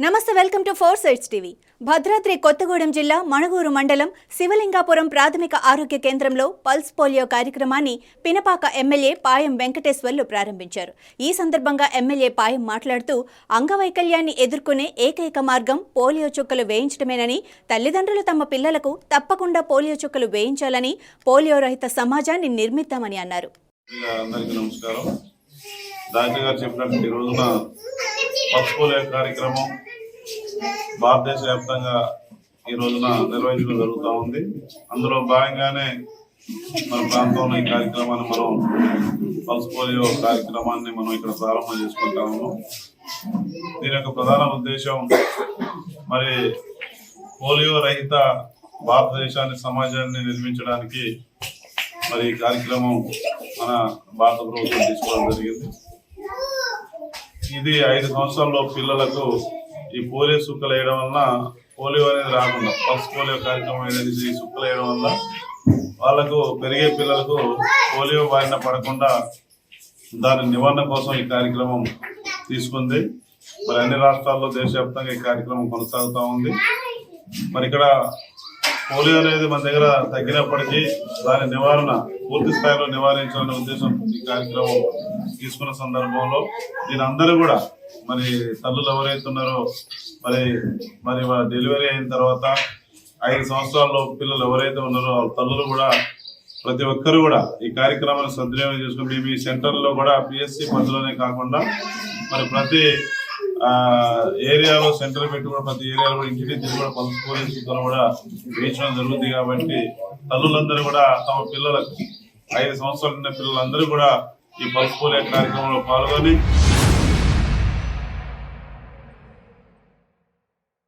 నమస్తే, welcome to 4 Sides TV. Bhadradri Kothagudem జిల్లా మణుగూరు మండలం శివలింగాపురం ప్రాథమిక ఆరోగ్య కేంద్రంలో పల్స్ పోలియో కార్యక్రమాన్ని పినపాక ఎమ్మెల్యే పాయం వెంకటేశ్వర్లు ప్రారంభించారు. ఈ సందర్భంగా ఎమ్మెల్యే పాయం మాట్లాడుతూ అంగవైకల్యాన్ని ఎదుర్కొనే ఏకైక మార్గం పోలియో చుక్కలు వేయించడమేనని, తల్లిదండ్రులు తమ పిల్లలకు తప్పకుండా పోలియో చుక్కలు వేయించాలని, పోలియో రహిత సమాజాన్ని నిర్మిద్దామని అన్నారు. పల్స్ పోలియో కార్యక్రమం భారతదేశ వ్యాప్తంగా ఈ రోజున నిర్వహించడం జరుగుతూ ఉంది. అందులో భాగంగానే మన ప్రాంతంలో ఈ కార్యక్రమాన్ని పల్స్ పోలియో కార్యక్రమాన్ని ఇక్కడ ప్రారంభం చేసుకుంటా ఉన్నాం. దీని యొక్క ప్రధాన ఉద్దేశం పోలియో రహిత భారతదేశాన్ని సమాజాన్ని నిర్మించడానికి ఈ కార్యక్రమం మన భారత ప్రభుత్వం తీసుకోవడం జరిగింది. ఇది 5 సంవత్సరాల్లో పిల్లలకు ఈ పోలియో చుక్కలు వేయడం వలన పోలియో అనేది రాకుండా, పల్స్ పోలియో కార్యక్రమం అనేది ఈ చుక్కలు వేయడం వల్ల వాళ్ళకు పెరిగే పిల్లలకు పోలియో బారిన పడకుండా దాని నివారణ కోసం ఈ కార్యక్రమం తీసుకుంది. అన్ని రాష్ట్రాల్లో దేశవ్యాప్తంగా ఈ కార్యక్రమం కొనసాగుతూ ఉంది. ఇక్కడ పోలియో అనేది మన దగ్గర తగ్గినప్పటికీ దాని నివారణ పూర్తి స్థాయిలో నివారించాలనే ఉద్దేశం ఈ కార్యక్రమం తీసుకున్న సందర్భంలో దీని అందరూ కూడా తల్లులు ఎవరైతే ఉన్నారో డెలివరీ అయిన తర్వాత 5 సంవత్సరాల్లో పిల్లలు ఎవరైతే ఉన్నారో తల్లులు కూడా ప్రతి ఒక్కరు కూడా ఈ కార్యక్రమాన్ని సద్వినియోగం చేసుకుని మేము ఈ సెంటర్లో కూడా పిఎస్సి పరిధిలోనే కాకుండా ప్రతి ఏరియాలో సెంటర్ పెట్టి కూడా ప్రతి ఏరియాలో కూడా ఇంటికి తిరిగి కూడా పల్స్ పోలియో చుక్కలు కూడా వేయించడం జరుగుతుంది. కాబట్టి తల్లులందరూ కూడా తమ పిల్లలకు 5 సంవత్సరాలు ఉన్న పిల్లలందరూ కూడా ఈ పల్స్ పోలియో కార్యక్రమంలో పాల్గొని